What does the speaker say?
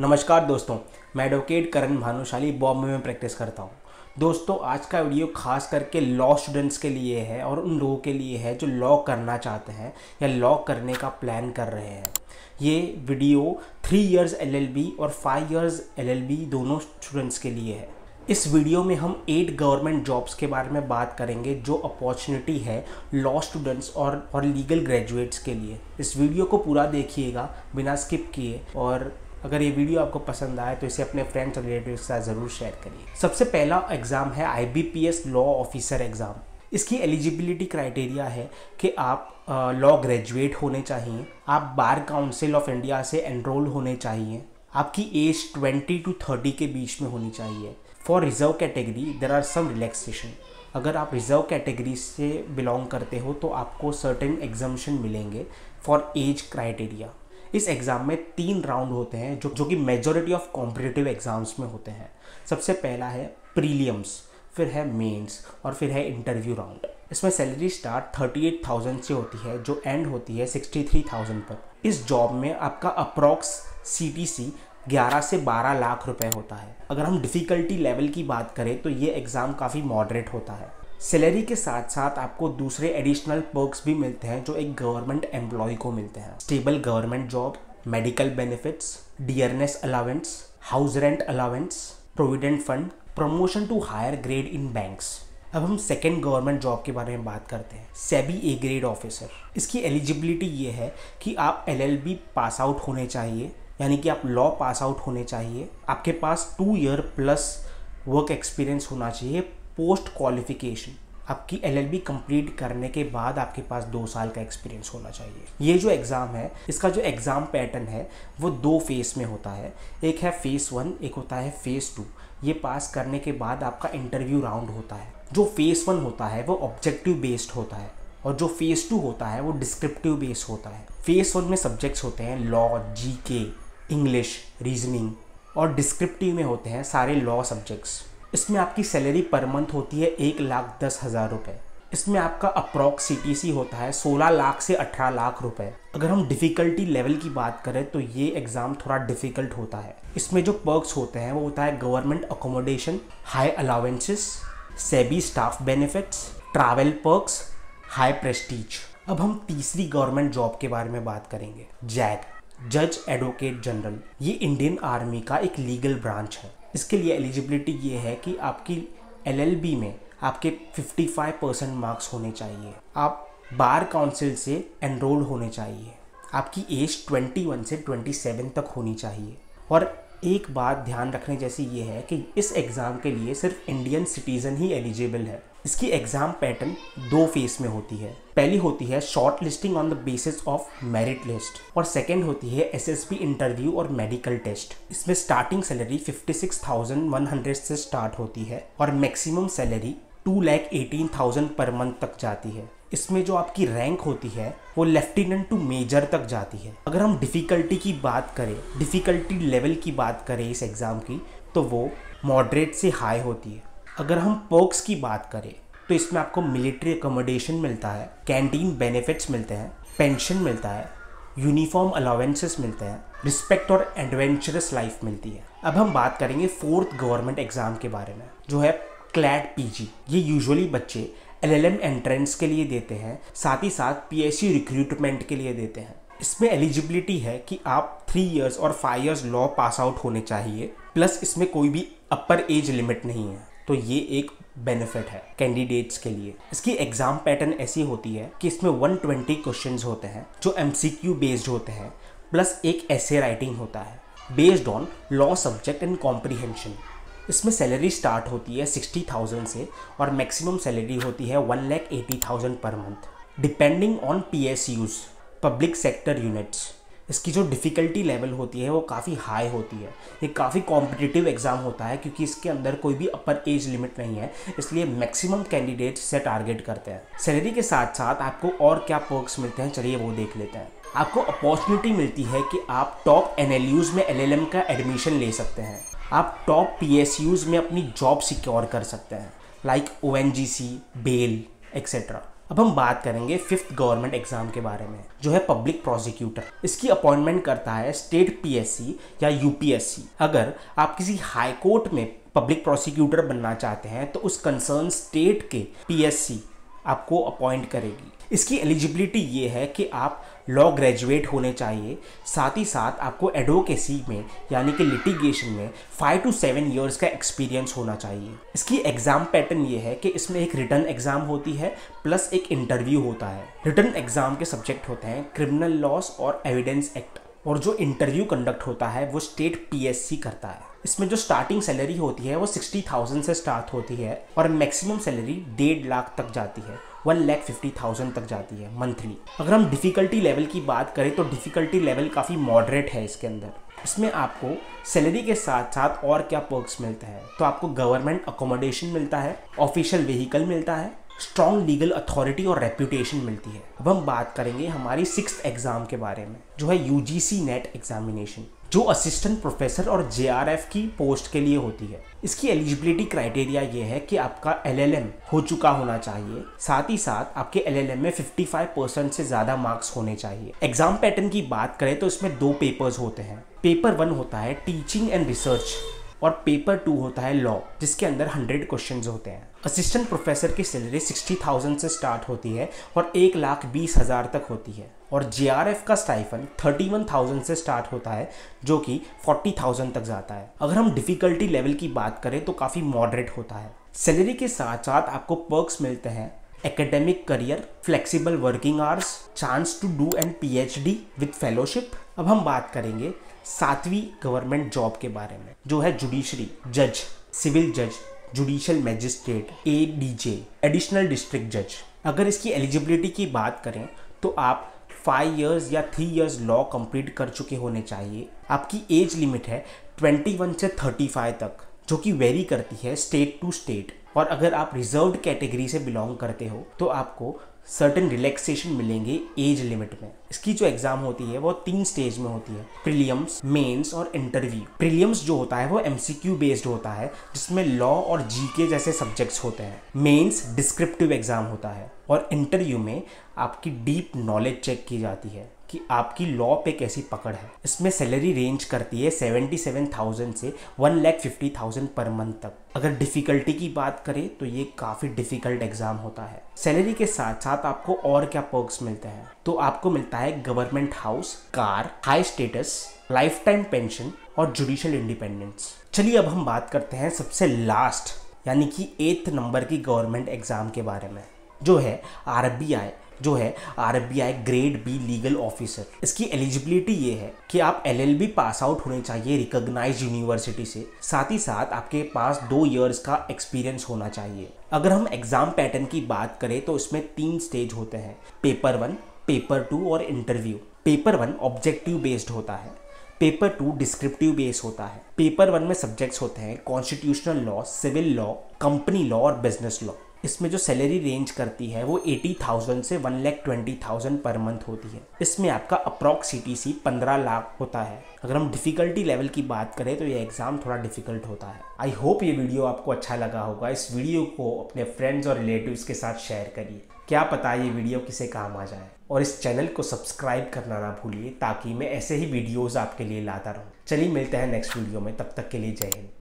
नमस्कार दोस्तों, मैं एडवोकेट करण भानुशाली बॉम्बे में प्रैक्टिस करता हूँ। दोस्तों, आज का वीडियो खास करके लॉ स्टूडेंट्स के लिए है और उन लोगों के लिए है जो लॉ करना चाहते हैं या लॉ करने का प्लान कर रहे हैं। ये वीडियो 3 इयर्स LLB और 5 इयर्स LLB दोनों स्टूडेंट्स के लिए है। इस वीडियो में हम 8 गवर्नमेंट जॉब्स के बारे में बात करेंगे जो अपॉर्चुनिटी है लॉ स्टूडेंट्स और लीगल ग्रेजुएट्स के लिए। इस वीडियो को पूरा देखिएगा बिना स्किप किए, और अगर ये वीडियो आपको पसंद आए तो इसे अपने फ्रेंड्स और रिलेटिव्स के साथ ज़रूर शेयर करिए। सबसे पहला एग्ज़ाम है IBPS लॉ ऑफिसर एग्ज़ाम। इसकी एलिजिबिलिटी क्राइटेरिया है कि आप लॉ ग्रेजुएट होने चाहिए, आप बार काउंसिल ऑफ इंडिया से एनरोल होने चाहिए, आपकी एज 20 to 30 के बीच में होनी चाहिए। For reserve category there are some relaxation. अगर आप रिजर्व कैटेगरी से बिलोंग करते हो तो आपको सर्टेन एग्जम्पशन मिलेंगे फॉर एज क्राइटेरिया। इस एग्ज़ाम में 3 राउंड होते हैं जो कि मेजॉरिटी ऑफ कॉम्पिटिटिव एग्ज़ाम्स में होते हैं। सबसे पहला है प्रीलिम्स, फिर है मेंस और फिर है इंटरव्यू राउंड। इसमें सैलरी स्टार्ट 38,000 से होती है जो एंड होती है 63,000 पर। इस जॉब में आपका अप्रॉक्स CTC 11 से 12 लाख रुपए होता है। अगर हम डिफ़िकल्टी लेवल की बात करें तो ये एग्ज़ाम काफ़ी मॉडरेट होता है। सैलरी के साथ साथ आपको दूसरे एडिशनल पर्क्स भी मिलते हैं जो एक गवर्नमेंट एम्प्लॉय को मिलते हैं। Stable government job, medical benefits, dearness allowance, house rent allowance, provident fund, promotion to higher grade in banks. अब हम सेकेंड गवर्नमेंट जॉब के बारे में बात करते हैं, सेबी A ग्रेड ऑफिसर। इसकी एलिजिबिलिटी ये है कि आप LLB पास आउट होने चाहिए, यानी कि आप लॉ पास आउट होने चाहिए, आपके पास 2 ईयर प्लस वर्क एक्सपीरियंस होना चाहिए पोस्ट क्वालिफिकेशन। आपकी LLB कंप्लीट करने के बाद आपके पास 2 साल का एक्सपीरियंस होना चाहिए। ये जो एग्ज़ाम है, इसका जो एग्ज़ाम पैटर्न है वो 2 फेज़ में होता है। एक है फेज़ 1, एक होता है फेज़ 2। ये पास करने के बाद आपका इंटरव्यू राउंड होता है। जो फेज़ 1 होता है वो ऑब्जेक्टिव बेस्ड होता है और जो फेज़ 2 होता है वो डिस्क्रिप्टिव बेस्ड होता है। फेज़ 1 में सब्जेक्ट्स होते हैं लॉ, GK, इंग्लिश, रीजनिंग, और डिस्क्रिप्टिव में होते हैं सारे लॉ सब्जेक्ट्स। इसमें आपकी सैलरी पर मंथ होती है 1,10,000 रुपये। इसमें आपका अप्रॉक्स CTC होता है 16 लाख से 18 लाख रुपए। अगर हम डिफ़िकल्टी लेवल की बात करें तो ये एग्ज़ाम थोड़ा डिफ़िकल्ट होता है। इसमें जो पर्क्स होते हैं वो होता है government accommodation, high allowances, SEBI staff benefits, travel perks, high Prestige. अब हम तीसरी गवर्नमेंट जॉब के बारे में बात करेंगे, JAG, जज एडवोकेट जनरल। ये इंडियन आर्मी का एक लीगल ब्रांच है। इसके लिए एलिजिबिलिटी ये है कि आपकी LLB में आपके 55% मार्क्स होने चाहिए, आप बार काउंसिल से एनरोल होने चाहिए, आपकी एज 21 से 27 तक होनी चाहिए। और एक बात ध्यान रखने जैसी ये है कि इस एग्ज़ाम के लिए सिर्फ इंडियन सिटीज़न ही एलिजिबल है। इसकी एग्ज़ाम पैटर्न 2 फेज में होती है। पहली होती है short listing on the basis of merit list, और सेकेंड होती है SSB इंटरव्यू और मेडिकल टेस्ट। इसमें स्टार्टिंग सैलरी 56,100 से स्टार्ट होती है और मैक्सिमम सैलरी 2,18,000 पर मंथ तक जाती है। इसमें जो आपकी रैंक होती है वो लेफ्टिनेंट टू मेजर तक जाती है। अगर हम डिफ़िकल्टी की बात करें, डिफ़िकल्टी लेवल की बात करें इस एग्ज़ाम की, तो वो मॉडरेट से हाई होती है। अगर हम पर्क्स की बात करें तो इसमें आपको मिलिट्री अकोमोडेशन मिलता है, कैंटीन बेनिफिट्स मिलते हैं, पेंशन मिलता है, यूनिफॉर्म अलाउंसेस मिलते हैं, रिस्पेक्ट और एडवेंचरस लाइफ मिलती है। अब हम बात करेंगे 4th गवर्नमेंट एग्ज़ाम के बारे में, जो है CLAT PG। ये यूजुअली बच्चे LLM एंट्रेंस के लिए देते हैं, साथ ही साथ PSU रिक्रूटमेंट के लिए देते हैं। इसमें एलिजिबिलिटी है कि आप 3 इयर्स और 5 इयर्स लॉ पास आउट होने चाहिए, प्लस इसमें कोई भी अपर एज लिमिट नहीं है, तो ये एक बेनिफिट है कैंडिडेट्स के लिए। इसकी एग्ज़ाम पैटर्न ऐसी होती है कि इसमें 120 क्वेश्चंस होते हैं जो MCQ बेस्ड होते हैं, प्लस एक essay राइटिंग होता है based on law subject and comprehension. इसमें सैलरी स्टार्ट होती है 60,000 से और मैक्सिमम सैलरी होती है 1,80,000 per month, depending on PSUs, public sector units. इसकी जो डिफ़िकल्टी लेवल होती है वो काफ़ी हाई होती है। ये काफ़ी कॉम्पिटिटिव एग्ज़ाम होता है क्योंकि इसके अंदर कोई भी अपर एज लिमिट नहीं है, इसलिए मैक्सिमम कैंडिडेट्स से टारगेट करते हैं। सैलरी के साथ साथ आपको और क्या पर्क्स मिलते हैं, चलिए वो देख लेते हैं। आपको अपॉर्चुनिटी मिलती है कि आप टॉप NLUs में LLM का एडमिशन ले सकते हैं, आप टॉप PSUs में अपनी जॉब सिक्योर कर सकते हैं, लाइक ONGC, बेल एक्सेट्रा। अब हम बात करेंगे फिफ्थ गवर्नमेंट एग्जाम के बारे में, जो है पब्लिक प्रोसिक्यूटर। इसकी अपॉइंटमेंट करता है स्टेट पीएससी या यूपीएससी। अगर आप किसी हाई कोर्ट में पब्लिक प्रोसिक्यूटर बनना चाहते हैं तो उस कंसर्न स्टेट के पीएससी आपको अपॉइंट करेगी। इसकी एलिजिबिलिटी ये है कि आप लॉ ग्रेजुएट होने चाहिए, साथ ही साथ आपको एडवोकेसी में यानी कि लिटिगेशन में 5 to 7 इयर्स का एक्सपीरियंस होना चाहिए। इसकी एग्जाम पैटर्न ये है कि इसमें एक रिटन एग्जाम होती है प्लस एक इंटरव्यू होता है। रिटन एग्जाम के सब्जेक्ट होते हैं क्रिमिनल लॉस और एविडेंस एक्ट, और जो इंटरव्यू कंडक्ट होता है वो स्टेट पीएससी करता है। इसमें जो स्टार्टिंग सैलरी होती है वो 60,000 से स्टार्ट होती है और मैक्सिमम सैलरी 1.5 लाख तक जाती है, 1,50,000 तक जाती है मंथली। अगर हम डिफ़िकल्टी लेवल की बात करें तो डिफ़िकल्टी लेवल काफ़ी मॉडरेट है इसके अंदर। इसमें आपको सैलरी के साथ साथ और क्या पर्क्स मिलते हैं, तो आपको गवर्नमेंट अकोमोडेशन मिलता है, ऑफिशियल व्हीकल मिलता है, स्ट्रॉन्ग लीगल अथॉरिटी और रेप्यूटेशन मिलती है। अब हम बात करेंगे हमारी 6th एग्जाम के बारे में, जो है यूजीसी नेट एग्जामिनेशन, जो असिस्टेंट प्रोफेसर और जेआरएफ की पोस्ट के लिए होती है। इसकी एलिजिबिलिटी क्राइटेरिया ये है कि आपका एलएलएम हो चुका होना चाहिए, साथ ही साथ आपके एलएलएम में 55% से ज़्यादा मार्क्स होने चाहिए। एग्जाम पैटर्न की बात करें तो इसमें 2 पेपर्स होते हैं। पेपर 1 होता है टीचिंग एंड रिसर्च और पेपर 2 होता है लॉ, जिसके अंदर 100 क्वेश्चंस होते हैं। असिस्टेंट प्रोफेसर की सैलरी 60,000 से स्टार्ट होती है और 1,20,000 तक होती है, और जेआरएफ का स्टाइफन 31,000 से स्टार्ट होता है, जो कि 40,000 तक जाता है। अगर हम डिफ़िकल्टी लेवल की बात करें तो काफ़ी मॉडरेट होता है। सैलरी के साथ साथ आपको पर्क्स मिलते हैं, academic career, flexible working hours, chance to do and PhD with fellowship. अब हम बात करेंगे 7वीं गवर्नमेंट जॉब के बारे में, जो है जुडिशरी जज, सिविल जज, judicial magistrate, ADJ, additional district जज। अगर इसकी एलिजिबिलिटी की बात करें तो आप 5 इयर्स या 3 इयर्स लॉ कंप्लीट कर चुके होने चाहिए। आपकी एज लिमिट है 21 से 35 तक, जो कि वेरी करती है स्टेट टू स्टेट। और अगर आप रिजर्व्ड कैटेगरी से बिलोंग करते हो तो आपको सर्टेन रिलैक्सेशन मिलेंगे एज लिमिट में। इसकी जो एग्जाम होती है वो 3 स्टेज में होती है, प्रीलिम्स, मेंस और इंटरव्यू। प्रीलिम्स जो होता है वो एमसीक्यू बेस्ड होता है, जिसमें लॉ और जीके जैसे सब्जेक्ट्स होते हैं। मेंस डिस्क्रिप्टिव एग्जाम होता है, और इंटरव्यू में आपकी डीप नॉलेज चेक की जाती है कि आपकी लॉ पे कैसी पकड़ है। इसमें सैलरी रेंज करती है 77,000 से 1,50,000 पर मंथ तक। अगर डिफ़िकल्टी की बात करें तो ये काफ़ी डिफ़िकल्ट एग्जाम होता है। सैलरी के साथ साथ आपको और क्या पर्क्स मिलते हैं, तो आपको मिलता है government house, car, high status, life time pension और जुडिशियल इंडिपेंडेंस। चलिए अब हम बात करते हैं सबसे लास्ट यानी कि 8th नंबर की गवर्नमेंट एग्जाम के बारे में, जो है RBI grade be legal officer. इसकी एलिजिबिलिटी ये है कि आप एलएलबी पास आउट होने चाहिए रिकॉग्नाइज्ड यूनिवर्सिटी से, साथ ही साथ आपके पास 2 इयर्स का एक्सपीरियंस होना चाहिए। अगर हम एग्जाम पैटर्न की बात करें तो इसमें 3 स्टेज होते हैं, पेपर 1, पेपर 2 और इंटरव्यू। पेपर 1 ऑब्जेक्टिव बेस्ड होता है, पेपर 2 डिस्क्रिप्टिव बेस होता है। पेपर 1 में सब्जेक्ट्स होते हैं constitutional law, civil law, company law और बिजनेस लॉ। इसमें जो सैलरी रेंज करती है वो 80,000 से 1,20,000 पर मंथ होती है। इसमें आपका अप्रॉक्स सीटीसी 15 लाख होता है। अगर हम डिफ़िकल्टी लेवल की बात करें तो ये एग्ज़ाम थोड़ा डिफ़िकल्ट होता है। आई होप ये वीडियो आपको अच्छा लगा होगा। इस वीडियो को अपने फ्रेंड्स और रिलेटिव्स के साथ शेयर करिए, क्या पता ये वीडियो किसे काम आ जाए। और इस चैनल को सब्सक्राइब करना ना भूलिए ताकि मैं ऐसे ही वीडियोज़ आपके लिए लाता रहूँ। चलिए मिलते हैं नेक्स्ट वीडियो में, तब तक के लिए जय हिंद।